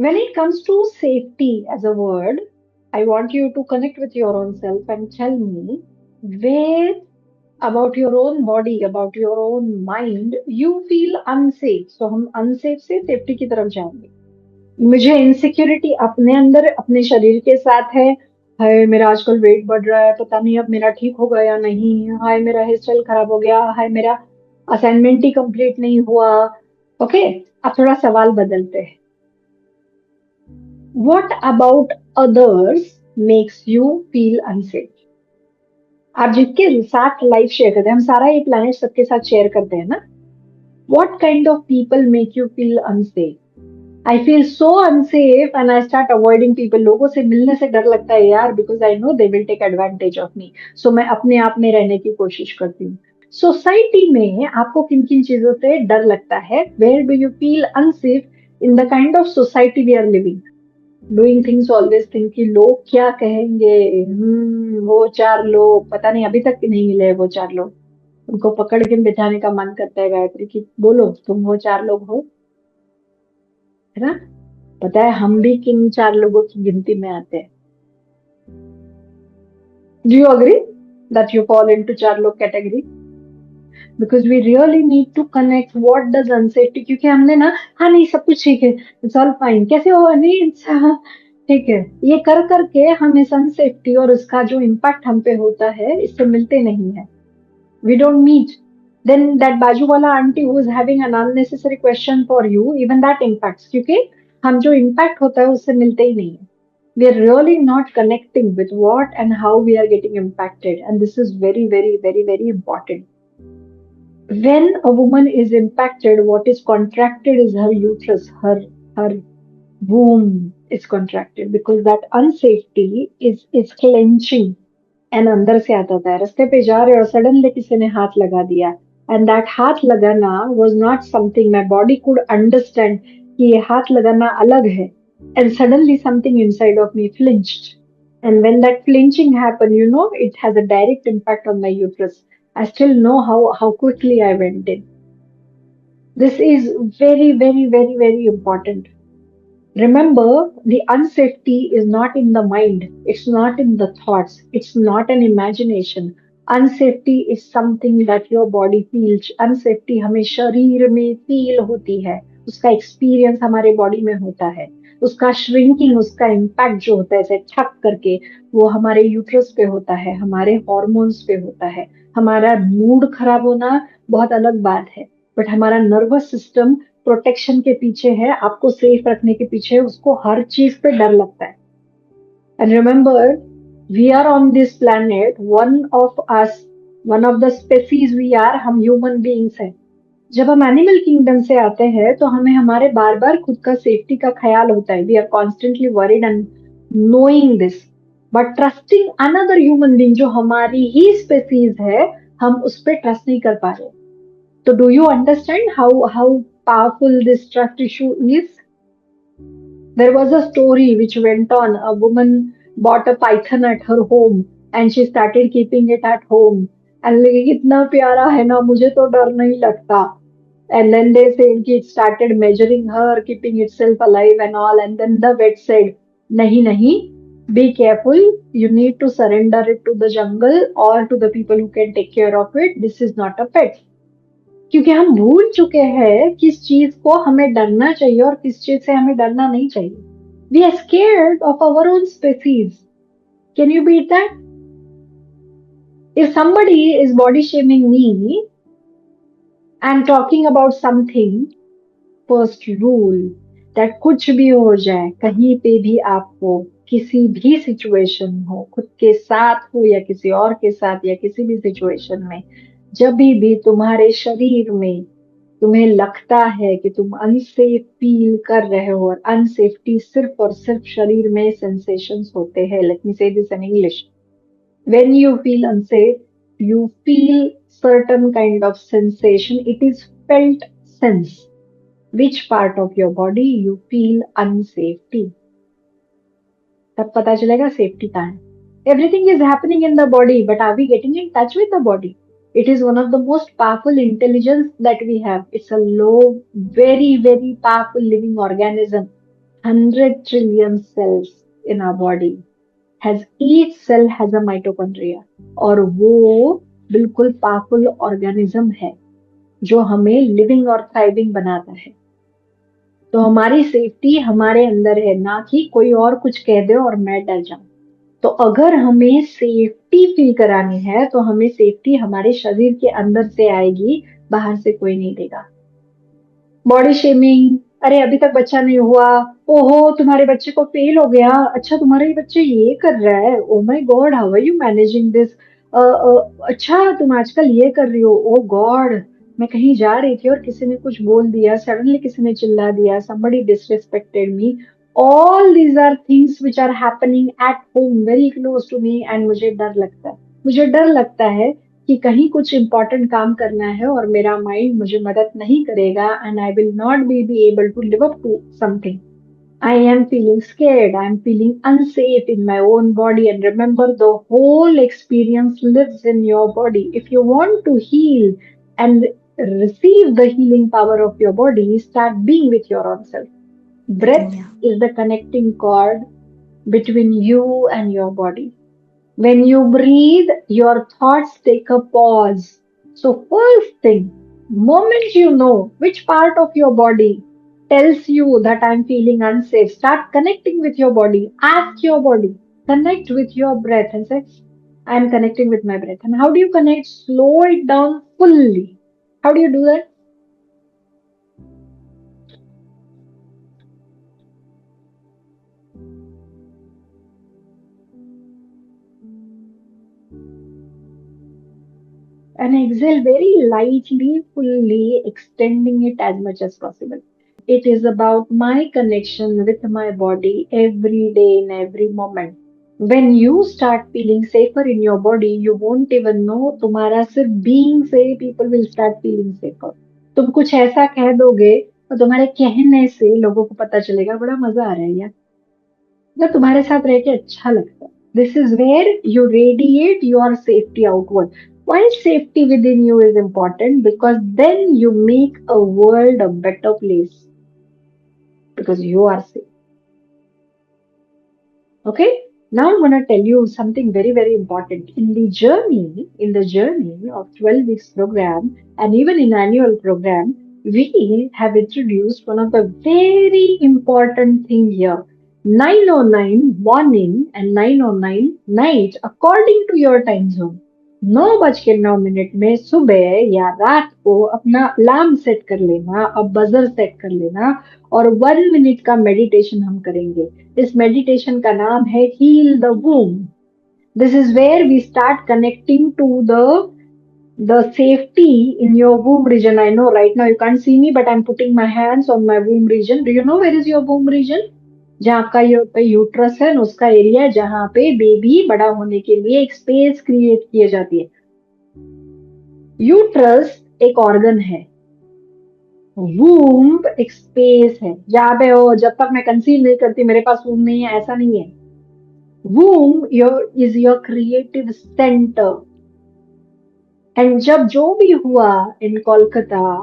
When it comes to safety as a word, I want you to connect with your own self and tell me where about your own body, about your own mind, you feel unsafe. So हम unsafe से safety की तरफ जाएंगे. मुझे insecurity अपने अंदर अपने शरीर के साथ है. हाय मेरा आजकल वेट बढ़ रहा है, पता नहीं अब मेरा ठीक होगा या नहीं. हाय मेरा हेयर स्टाइल खराब हो गया. हाय मेरा असाइनमेंट ही कंप्लीट नहीं हुआ. ओके, अब थोड़ा सवाल बदलते हैं. What about others makes you feel unsafe? आप जिसके साथ लाइफ शेयर करते हैं, हम सारा ये प्लेनेट सबके साथ शेयर करते हैं ना. What kind of people make you feel unsafe? I feel so unsafe and I start avoiding people. लोगों से मिलने से डर लगता है यार, because I know they will take advantage of me. So मैं अपने आप में रहने की कोशिश करती हूँ. सोसाइटी में आपको किन किन चीजों से डर लगता है? Where do you feel unsafe in the kind of society we are living? Doing things always think कि लोग क्या कहेंगे. वो चार लोग, पता नहीं अभी तक नहीं मिले हैं वो चार लोग. उनको पकड़ के बिठाने का मन करता है गायत्री की, बोलो तुम वो चार लोग हो, है ना. पता है हम भी किन चार लोगों की गिनती में आते हैं. Do you agree that you fall into चार लोग category? Because we really need to connect what does unsafety. क्योंकि हमने ना, हाँ नहीं सब कुछ ठीक है, इट्स ऑल फाइन, कैसे हो, नहीं अच्छा ठीक है, ये कर करके हम इस अनसेफ्टी और उसका जो इम्पैक्ट हम पे होता है इससे मिलते नहीं है. We don't meet. then that बाजू वाला aunty who is having an unnecessary question for you, even that impacts. क्योंकि हम जो impact होता है उससे मिलते ही नहीं है. We are really not connecting with what and how we are getting impacted, and this is very very very very important. When a woman is impacted, what is contracted is her uterus, her womb is contracted because that unsafety is clenching. And अंदर से आता था, रास्ते पे जा रहे और suddenly किसी ने हाथ लगा दिया. एंड दैट हाथ लगाना was not something my body could understand कि ये हाथ लगाना अलग है. And suddenly something inside of me flinched. And when that flinching happen, you know, it has a direct impact on my uterus. I still know how quickly I went in. This is very, very, very, very important. Remember, the unsafety is not in the mind, it's not in the thoughts, it's not an imagination. Unsafety is something that your body feels. Unsafety हमें शरीर में feel होती है, उसका experience हमारे body में होता है, उसका श्रिंकिंग, उसका इम्पैक्ट जो होता है ऐसे ठक करके, वो हमारे यूट्रस पे होता है, हमारे हॉर्मोन्स पे होता है. हमारा मूड खराब होना बहुत अलग बात है, बट हमारा नर्वस सिस्टम प्रोटेक्शन के पीछे है, आपको सेफ रखने के पीछे है, उसको हर चीज पे डर लगता है. And remember, we are on this planet, one of us, one of the species we are, हम ह्यूमन बीइंग्स हैं. जब हम एनिमल किंगडम से आते हैं तो हमें हमारे बार बार खुद का सेफ्टी का ख्याल होता है. We are constantly worried and knowing this, but trusting another human being जो हमारी ही स्पेसीज है, हम उस पर ट्रस्ट नहीं कर पा रहे. तो do you understand how powerful this trust issue is? There was a story which went on. A woman bought a python at her home and she started keeping it at home. And लगी कितना प्यारा है ना, मुझे तो डर नहीं लगता. And then they said कि it started measuring her, keeping itself alive and all. And then the vet said, नहीं नहीं, be careful. You need to surrender it to the jungle or to the people who can take care of it. This is not a pet. क्योंकि हम भूल चुके हैं किस चीज को हमें डरना चाहिए और किस चीज से हमें डरना नहीं चाहिए. We are scared of our own species. Can you beat that? If somebody is body shaming me and talking about something, first rule that कुछ भी हो जाए, कहीं पे भी आपको, किसी भी सिचुएशन हो, खुद के साथ हो या किसी और के साथ या किसी भी सिचुएशन में, जब भी तुम्हारे शरीर में तुम्हें लगता है कि तुम अनसेफ फील कर रहे हो, और अनसेफ्टी सिर्फ और सिर्फ शरीर में सेंसेशंस होते हैं. लेट मी से this in English. When you feel unsafe, you feel certain kind of sensation. It is felt sense. Which part of your body you feel unsafety? तब पता चलेगा सेफ्टी कहाँ है. Everything is happening in the body, but are we getting in touch with the body? It is one of the most powerful intelligence that we have. It's a low, very, very powerful living organism. 100 trillion cells in our body, has each cell has a mitochondria, और वो बिल्कुल powerful organism है जो हमें living और thriving बनाता है। तो हमारी सेफ्टी हमारे अंदर है, ना कि कोई और कुछ कह दे और मैं डर जाऊं। तो अगर हमें सेफ्टी फील करानी है तो हमें सेफ्टी हमारे शरीर के अंदर से आएगी, बाहर से कोई नहीं देगा। बॉडी शेमिंग, अरे अभी तक बच्चा नहीं हुआ, ओहो तुम्हारे बच्चे को फेल हो गया, अच्छा तुम्हारा ये बच्चे ये कर रहा है, oh my God how are you managing this, अच्छा तुम आजकल ये कर रही हो, ओ गॉड मैं कहीं जा रही थी और किसी ने कुछ बोल दिया, सडनली किसी ने चिल्ला दिया, somebody disrespected me, all these are things which are happening at home very close to me, and मुझे डर लगता है कि कहीं कुछ इंपॉर्टेंट काम करना है और मेरा माइंड मुझे मदद नहीं करेगा, and I will not be able to live up to something. I am feeling scared. I am feeling unsafe in my own body. And remember, the whole experience lives in your body. If you want to heal and receive the healing power of your body, start being with your own self. Breath Yeah. is the connecting cord between you and your body. When you breathe, your thoughts take a pause. So, first thing, moment you know which part of your body tells you that I'm feeling unsafe, start connecting with your body. Ask your body, connect with your breath and say, I'm connecting with my breath. And how do you connect? Slow it down fully. How do you do that? And exhale very lightly, fully, extending it as much as possible. It is about my connection with my body every day in every moment. When you start feeling safer in your body, you won't even know तुम्हारा सिर्फ being से people will start feeling safer. तुम कुछ ऐसा कह दोगे तो तुम्हारे कहने से लोगों को पता चलेगा, बड़ा मजा आ रहा है यार, मतलब तुम्हारे साथ रह के अच्छा लगता है। This is where you radiate your safety outward. Why safety within you is important? Because then you make a world a better place because you are safe. Okay? Now I'm going to tell you something very, very important. In the journey of 12 weeks program and even in annual program, we have introduced one of the very important thing here. 9:09 morning and 9:09 night according to your time zone. 9:09 में सुबह या रात को अपना alarm set कर लेना, अब buzzer set कर लेना, और 1 मिनट का मेडिटेशन हम करेंगे। इस मेडिटेशन का नाम है heal the womb. This is where we start connecting to the safety in your womb region. I know right now you can't see me, but I'm putting my hands on my womb region. Do you know where is your womb region? जहाँ आपका uterus है ना, उसका area जहाँ पे baby बड़ा होने के लिए एक स्पेस क्रिएट की जाती है। यूट्रस एक ऑर्गन है, वूम्ब एक स्पेस है जहाँ पे हो जब तक मैं कंसीव नहीं करती मेरे पास वूम नहीं है, ऐसा नहीं है। Womb your is your creative centre. And जब जो भी हुआ in Kolkata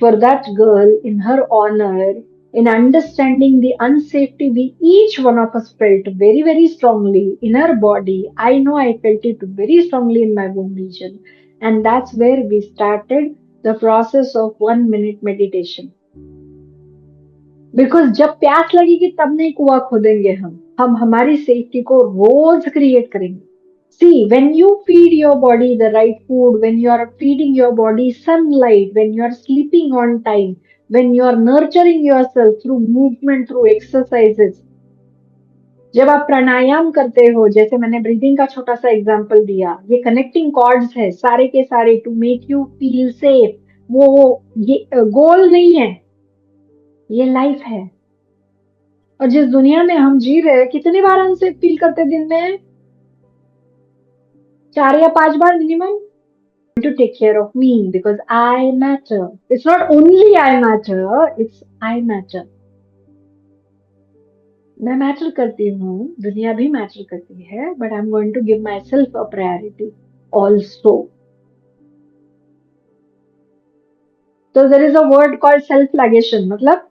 for that girl in her honour, in understanding the unsafety we each one of us felt very very strongly in our body. I know I felt it very strongly in my womb region, and that's where we started the process of 1 minute meditation. Because जब प्यास लगेगी तब नहीं कुआं खोदेंगे हम हमारी safety को रोज create करेंगे। See, when you feed your body the right food, when you are feeding your body sunlight, when you are sleeping on time, when you are nurturing yourself through movement, through exercises, जब आप प्राणायाम करते हो, जैसे मैंने breathing का छोटा सा example दिया, ये कनेक्टिंग कॉर्ड्स है सारे के सारे to make you feel safe. वो ये गोल नहीं है, ये लाइफ है। और जिस दुनिया में हम जी रहे हैं, कितनी बार अनसेफ फील करते दिन में? 4 या 5 बार minimum. To take care of me because I matter. It's not only I matter, it's I matter. मैं मैटर करती हूँ, दुनिया भी मैटर करती है, but I am going to give myself a priority also. तो there is a word called self flagellation, मतलब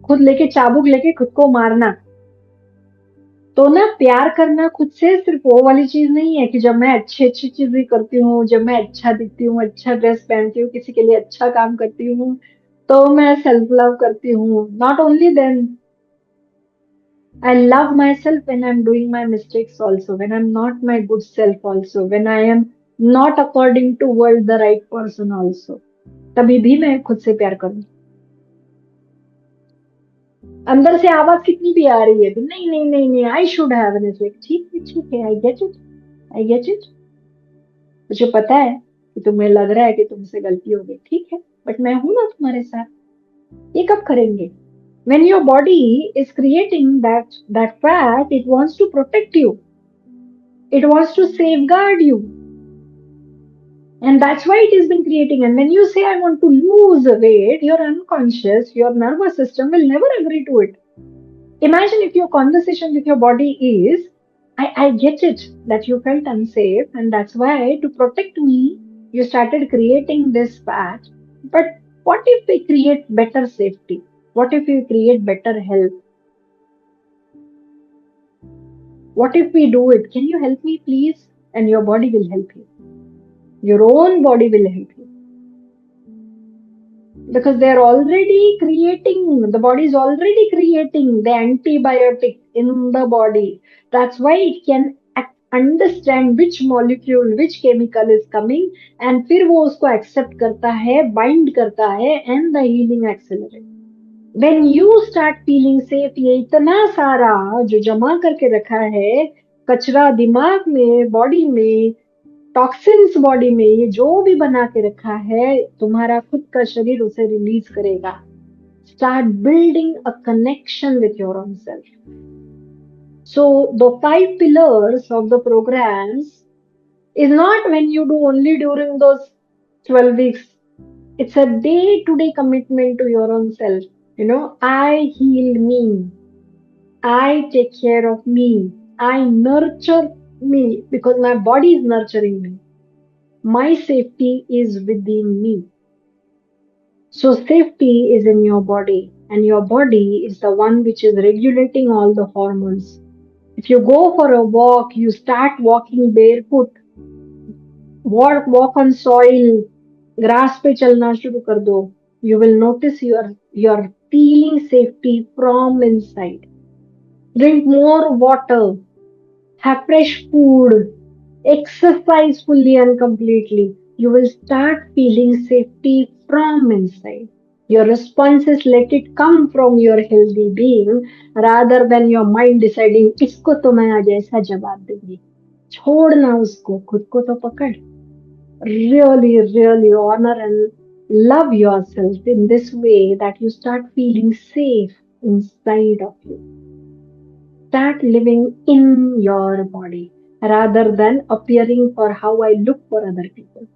खुद लेके चाबुक लेके खुद को मारना। तो ना प्यार करना खुद से सिर्फ वो वाली चीज नहीं है कि जब मैं अच्छी अच्छी चीजें करती हूँ, जब मैं अच्छा दिखती हूँ, अच्छा ड्रेस पहनती हूँ, किसी के लिए अच्छा काम करती हूँ, तो मैं सेल्फ लव करती हूँ। Not only then, I love myself when I'm doing my mistakes also, when I'm not my good self also, when I am not according to world the right person also. तभी भी मैं खुद से प्यार करूँ। अंदर से आवाज कितनी भी आ रही है कि नहीं नहीं नहीं नहीं, I should have an aspect, ठीक है, I get it, I get it. मुझे पता है कि तुम्हें लग रहा है कि तुमसे गलती हो गई, ठीक है, बट मैं हूं ना तुम्हारे साथ। ये कब करेंगे? When your body is creating that fat, it wants to protect you. It wants to safeguard you. And that's why it has been creating. And when you say, I want to lose weight, your unconscious, your nervous system will never agree to it. Imagine if your conversation with your body is, I get it that you felt unsafe, and that's why to protect me, you started creating this fat. But what if we create better safety? What if we create better health? What if we do it? Can you help me, please? And your body will help you. Your own body will help you. Because they're already creating, the body is already creating the antibiotic in the body. That's why it can understand which molecule, which chemical is coming, and फिर वो उसको accept करता है, bind करता है, and the healing accelerates. When you start feeling safe, ये इतना सारा जो जमा करके रखा है कचरा दिमाग में, बॉडी में, टॉक्सिन्स बॉडी में, ये जो भी बना के रखा है, तुम्हारा खुद का शरीर उसे रिलीज करेगा। Start building a connection with your own self. So the 5 pillars of the programs is not when you do only during those 12 weeks. It's a day to day commitment to your own self. You know, I heal me, I take care of me, I nurture me because my body is nurturing me. My safety is within me. So safety is in your body, and your body is the one which is regulating all the hormones. If you go for a walk, you start walking barefoot, walk on soil, grass पे चलना शुरू कर दो. You will notice you're feeling safety from inside. Drink more water, have fresh food, exercise fully and completely. You will start feeling safety from inside. Your response is let it come from your healthy being rather than your mind deciding इसको तो मैं आज ऐसा जवाब दूंगी. छोड़ना उसको, खुद को तो पकड़. Really, really honor and love yourself in this way that you start feeling safe inside of you. Start living in your body rather than appearing for how I look for other people.